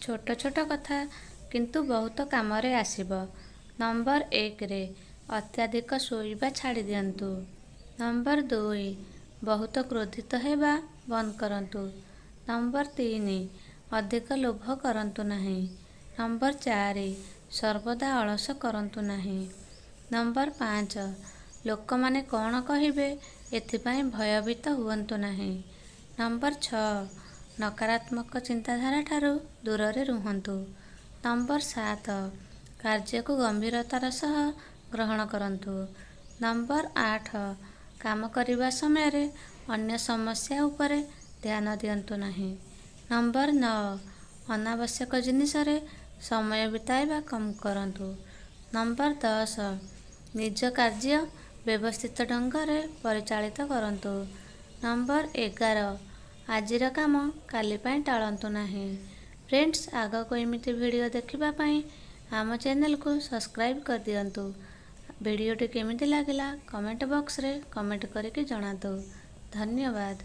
छोट छोट कथा किंतु बहुत कामरे आसिब। नंबर 1 रे अत्याधिक शोइबा छाड़ी दियंतु। नंबर 2 बहुत क्रोधित हेबा बंद करंतु। नंबर 3 अधिक लोभ करंतु नहीं। नंबर 4 सर्वदा अलस करंतु नहीं। नंबर 5 लोकमाने कौन कहिबे एथिपाई भयभीत हुअंतु नहीं। नंबर 6 नकारात्मक चिंताधारा ठारू दूर रुहंतु। नंबर 7 कार्य को गंभीरतार सह ग्रहण करंतु। नंबर 8 काम करिबा समय रे अन्य समस्या उपरे ध्यान दियंतु नहीं। नंबर 9 अनावश्यक जिनिस रे समय बिताइबा कम करंतु। नंबर 10 निज कार्य व्यवस्थित ढंग रे परिचालित करंतु। नंबर 11 आजिर काम काली पाई टाळंतु नहीं। फ्रेंड्स आगको एमिति वीडियो देखिबा पाई आम चैनल को सब्सक्राइब कर दियंतु। वीडियोटी केमिति लागिला कमेंट बॉक्स रे कमेंट करके जणातु। धन्यवाद।